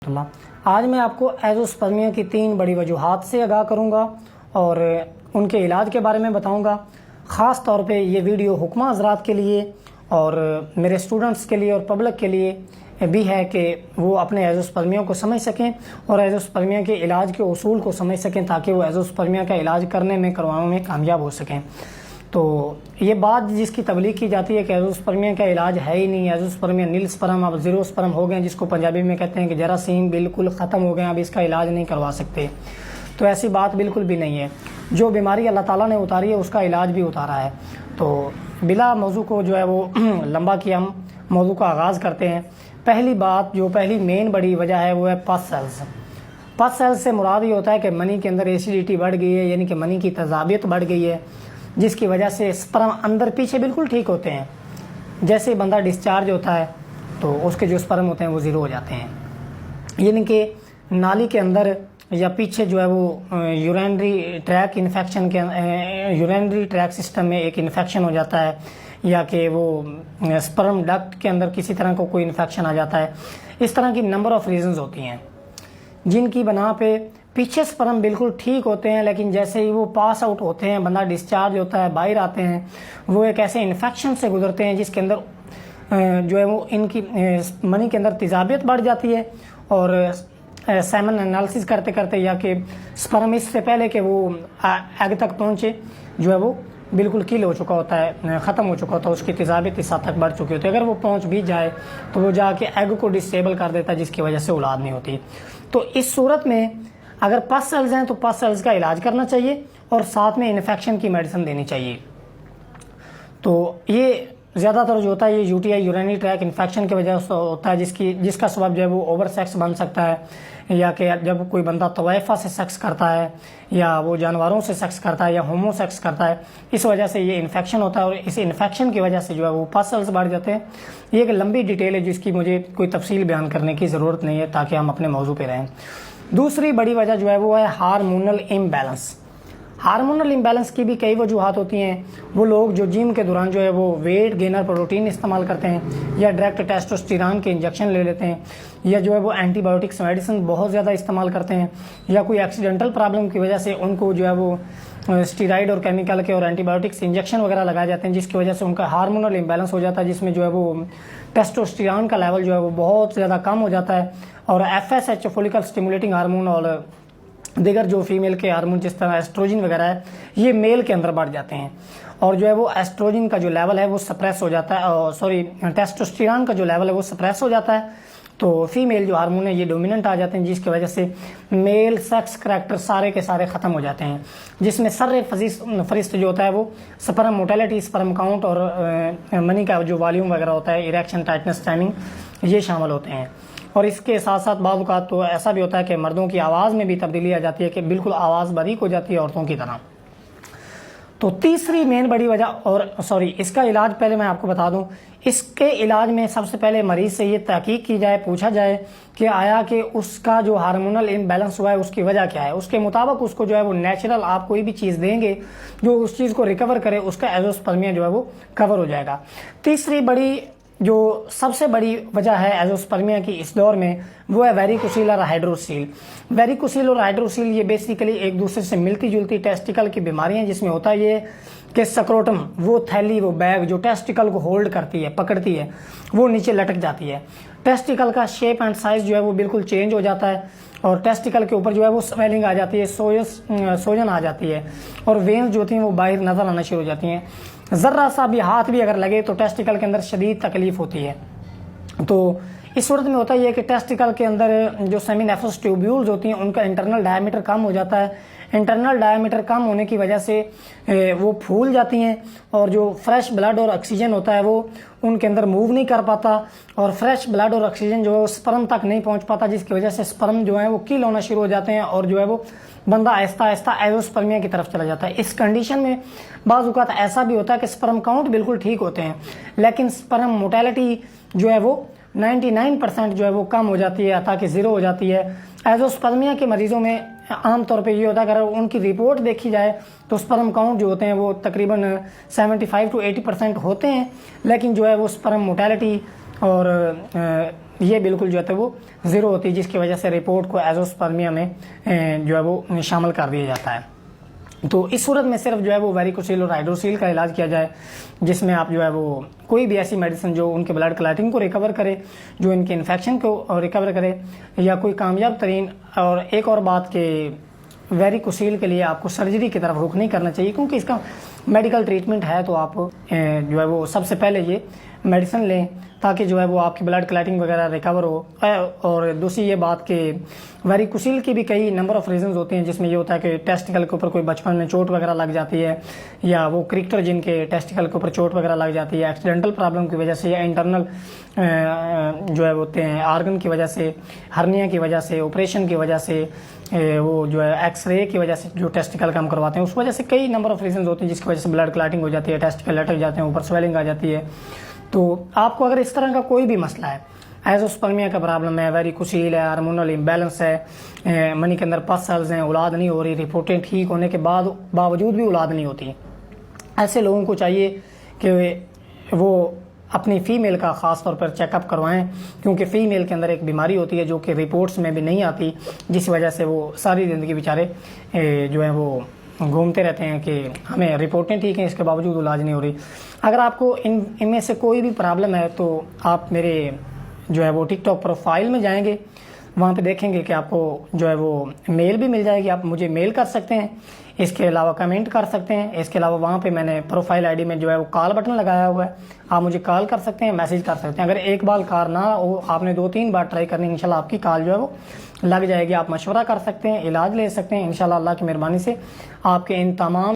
रहमतुल्लाह। आज मैं आपको एज़ोस्पर्मिया की 3 बड़ी वजूहात से आगाह करूँगा और उनके इलाज के बारे में बताऊँगा। ख़ास तौर पे ये वीडियो हुक्मा हज़रात के लिए और मेरे स्टूडेंट्स के लिए और पब्लिक के लिए भी है कि वो अपने एज़ोस्पर्मिया को समझ सकें और एज़ोस्पर्मिया के इलाज के उसूल को समझ सकें ताकि वो एज़ोस्पर्मिया का इलाज करवाने में कामयाब हो सकें। तो ये बात जिसकी तबलीग की जाती है कि एज़ोस्पर्मिया का इलाज है ही नहीं, एज़ोस्पर्मिया नील स्पर्म अब ज़ीरो स्पर्म हो गए, जिसको पंजाबी में कहते हैं कि जरासीम बिल्कुल ख़त्म हो गए, अब इसका इलाज नहीं करवा सकते। तो ऐसी बात बिल्कुल भी नहीं है। जो बीमारी अल्लाह ताला ने उतारी है उसका इलाज भी उतारा है। तो बिला मौजू को जो है वो लंबा किया, हम मौजू का आगाज़ करते हैं। पहली बात, जो पहली मेन बड़ी वजह है वो है पस सेल्स। पस सेल्स से मुराद ये होता है कि मनी के अंदर एसिडिटी बढ़ गई है, यानी कि मनी की तजाबियत बढ़ गई है, जिसकी वजह से स्पर्म अंदर पीछे बिल्कुल ठीक होते हैं। जैसे बंदा डिस्चार्ज होता है तो उसके जो स्पर्म होते हैं वो ज़ीरो हो जाते हैं, यानी कि नाली के अंदर या पीछे जो है वो यूरिनरी ट्रैक इन्फेक्शन के यूरिनरी ट्रैक सिस्टम में एक इन्फेक्शन हो जाता है, या कि वो स्पर्म डक्ट के अंदर किसी तरह को कोई इन्फेक्शन आ जाता है। इस तरह की नंबर ऑफ़ रीज़न्स होती हैं जिनकी बना पे पीछे स्पर्म बिल्कुल ठीक होते हैं, लेकिन जैसे ही वो पास आउट होते हैं, बंदा डिस्चार्ज होता है, बाहर आते हैं, वो एक ऐसे इन्फेक्शन से गुजरते हैं जिसके अंदर जो है वो इनकी मनी के अंदर तेजाबियत बढ़ जाती है और सेमन एनालिसिस करते करते या कि स्पर्म इससे पहले कि वो एग तक पहुँचे जो है वो बिल्कुल किल हो चुका होता है, ख़त्म हो चुका होता है, उसकी तेजाबियत इस हद तक बढ़ चुकी होती है। अगर वो पहुँच भी जाए तो वो जाके एग को डिसेबल कर देता है, जिसकी वजह से औलाद नहीं होती। तो इस सूरत में अगर पस सेल्स हैं तो पस सेल्स का इलाज करना चाहिए और साथ में इन्फेक्शन की मेडिसिन देनी चाहिए। तो ये ज़्यादातर जो होता है ये यूटीआई यूरिनरी ट्रैक इन्फेक्शन की वजह से होता है, जिसका सबब जो है वो ओवर सेक्स बन सकता है, या कि जब कोई बंदा तवाइफा से सेक्स करता है या वो जानवरों से सेक्स करता है या होमो सेक्स करता है, इस वजह से ये इन्फेक्शन होता है और इस इन्फेक्शन की वजह से जो है वो पस सेल्स बढ़ जाते हैं। ये एक लंबी डिटेल है जिसकी मुझे कोई तफसील बयान करने की ज़रूरत नहीं है ताकि हम अपने मौजू पे रहें। दूसरी बड़ी वजह जो है वो है हार्मोनल इम्बैलेंस। हार्मोनल इम्बैलेंस की भी कई वजूहात होती हैं। वो लोग जो जिम के दौरान जो है वो वेट गेनर प्रोटीन इस्तेमाल करते हैं, या डायरेक्ट टेस्टोस्टेरोन के इंजेक्शन ले लेते हैं, या जो है वो एंटीबायोटिक्स मेडिसिन बहुत ज़्यादा इस्तेमाल करते हैं, या कोई एक्सीडेंटल प्रॉब्लम की वजह से उनको जो है वो स्टीराइड और केमिकल के और एंटीबायोटिक्स इंजेक्शन वगैरह लगाए जाते हैं, जिसकी वजह से उनका हार्मोनल इम्बैलेंस हो जाता है, जिसमें जो है वो टेस्टोस्टेरोन का लेवल जो है वो बहुत ज़्यादा कम हो जाता है और FSH फॉलिकल स्टिमुलेटिंग हार्मोन और दीगर जो फीमेल के हार्मोन जिस तरह एस्ट्रोजन वगैरह है ये मेल के अंदर बढ़ जाते हैं और जो है वो एस्ट्रोजन का जो लेवल है वो सप्रेस हो जाता है, टेस्टोस्टेरोन का जो लेवल है वो सप्रेस हो जाता है। तो फीमेल जो हार्मोन है ये डोमिनेंट आ जाते हैं, जिसकी वजह से मेल सेक्स करैक्टर सारे के सारे ख़त्म हो जाते हैं, जिसमें सर फरिस्त जो होता है वो स्पर्म मोटेलिटी, स्पर्म काउंट और मनी का जो वॉल्यूम वगैरह होता है, इरेक्शन, टाइटनेस, टाइमिंग, ये शामिल होते हैं। और इसके साथ साथ बाद औक़ात तो ऐसा भी होता है कि मर्दों की आवाज़ में भी तब्दीली आ जाती है कि बिल्कुल आवाज़ बारीक हो जाती है औरतों की तरह। तो तीसरी मेन बड़ी वजह इसका इलाज पहले मैं आपको बता दूं। इसके इलाज में सबसे पहले मरीज़ से ये तहकीक की जाए, पूछा जाए कि आया कि उसका जो हार्मोनल इम्बैलेंस हुआ है उसकी वजह क्या है। उसके मुताबिक उसको जो है वो नेचुरल आप कोई भी चीज़ देंगे जो उस चीज़ को रिकवर करे, उसका एज़ोस्पर्मिया जो है वो कवर हो जाएगा। तीसरी बड़ी जो सबसे बड़ी वजह है एज़ोस्पर्मिया की इस दौर में वो है वेरिकोसील और हाइड्रोसील। वेरिकोसील और हाइड्रोसील ये बेसिकली एक दूसरे से मिलती जुलती टेस्टिकल की बीमारियां, जिसमें होता है ये कि सक्रोटम, वो थैली, वो बैग जो टेस्टिकल को होल्ड करती है, पकड़ती है, वो नीचे लटक जाती है। टेस्टिकल का शेप एंड साइज जो है वो बिल्कुल चेंज हो जाता है और टेस्टिकल के ऊपर जो है वो स्वेलिंग आ जाती है, सोजन आ जाती है और वेन्स जो होती हैं वो बाहर नजर आना शुरू हो जाती हैं। ज़र्रा सा भी हाथ भी अगर लगे तो टेस्टिकल के अंदर शदीद तकलीफ होती है। तो इस सूरत में होता है कि टेस्टिकल के अंदर जो सेमिनेफरस ट्यूब्यूल्स होती हैं उनका इंटरनल डायमीटर कम हो जाता है। इंटरनल डायमीटर कम होने की वजह से वो फूल जाती हैं और जो फ्रेश ब्लड और ऑक्सीजन होता है वो उनके अंदर मूव नहीं कर पाता और फ्रेश ब्लड और ऑक्सीजन जो है वो स्पर्म तक नहीं पहुंच पाता, जिसकी वजह से स्पर्म जो है वो किल होना शुरू हो जाते हैं और जो है वो बंदा आहिस्ता आहिस्ता एज़ोस्पर्मिया की तरफ चला जाता है। इस कंडीशन में बाज़ औक़ात ऐसा भी होता है कि स्पर्म काउंट बिल्कुल ठीक होते हैं, लेकिन स्पर्म मोटेलिटी जो है वो 99% जो है वो कम हो जाती है, ताकि ज़ीरो हो जाती है। एज़ोस्पर्मिया के मरीज़ों में आमतौर पे ये होता है, अगर उनकी रिपोर्ट देखी जाए तो स्पर्म काउंट जो होते हैं वो तकरीबन 75 to 80% होते हैं, लेकिन जो है वो स्पर्म मोटेलिटी और ये बिल्कुल जो है वो ज़ीरो होती है, जिसकी वजह से रिपोर्ट को एजोस्पर्मिया में जो है वो शामिल कर दिया जाता है। तो इस सूरत में सिर्फ जो है वो वेरिकोसील और हाइड्रोसील का इलाज किया जाए, जिसमें आप जो है वो कोई भी ऐसी मेडिसिन जो उनके ब्लड क्लॉटिंग को रिकवर करे, जो इनके इन्फेक्शन को रिकवर करे, या कोई कामयाब तरीन। और एक और बात कि वेरिकोसील के लिए आपको सर्जरी की तरफ रुख नहीं करना चाहिए, क्योंकि इसका मेडिकल ट्रीटमेंट है। तो आप जो है वो सबसे पहले ये मेडिसिन लें ताकि जो है वो आपकी ब्लड क्लॉटिंग वगैरह रिकवर हो। और दूसरी ये बात कि वेरिकोसील की भी कई नंबर ऑफ रीजंस होते हैं, जिसमें ये होता है कि टेस्टिकल के ऊपर कोई बचपन में चोट वगैरह लग जाती है, या वो क्रिकेटर जिनके टेस्टिकल के ऊपर चोट वगैरह लग जाती है एक्सीडेंटल प्रॉब्लम की वजह से, या इंटरनल जो है होते हैं आर्गन की वजह से, हर्निया की वजह से, ऑपरेशन की वजह से, वो जो है एक्सरे की वजह से जो टेस्टिकल का हम करवाते हैं उस वजह से कई नंबर ऑफ रीजंस होते हैं जिसकी वजह से ब्लड क्लॉटिंग हो जाती है, टेस्टिकल लटक जाते हैं, ऊपर स्वेलिंग आ जाती है। तो आपको अगर इस तरह का कोई भी मसला है, एजोस्पर्मिया का प्रॉब्लम है, वेरिकोसील है, हार्मोनल इम्बैलेंस है, मनी के अंदर पस सेल्स हैं, औलाद नहीं हो रही, रिपोर्टें ठीक होने के बावजूद भी औलाद नहीं होती, ऐसे लोगों को चाहिए कि वो अपनी फ़ीमेल का ख़ास तौर पर चेकअप करवाएं, क्योंकि फ़ीमेल के अंदर एक बीमारी होती है जो कि रिपोर्ट्स में भी नहीं आती, जिस वजह से वो सारी ज़िंदगी बेचारे जो है वो घूमते रहते हैं कि हमें रिपोर्टें ठीक हैं, इसके बावजूद इलाज नहीं हो रही। अगर आपको इनमें से कोई भी प्रॉब्लम है तो आप मेरे जो है वो टिकटॉक प्रोफाइल में जाएंगे, वहाँ पे देखेंगे कि आपको जो है वो मेल भी मिल जाएगी, आप मुझे मेल कर सकते हैं, इसके अलावा कमेंट कर सकते हैं। इसके अलावा वहाँ पे मैंने प्रोफाइल आईडी में जो है वो कॉल बटन लगाया हुआ है, आप मुझे कॉल कर सकते हैं, मैसेज कर सकते हैं। अगर एक बार कॉल ना हो, आपने 2-3 बार ट्राई करनी, इंशाल्लाह आपकी कॉल जो है वो लग जाएगी। आप मशवरा कर सकते हैं, इलाज ले सकते हैं, इंशाल्लाह अल्लाह की मेहरबानी से आपके इन तमाम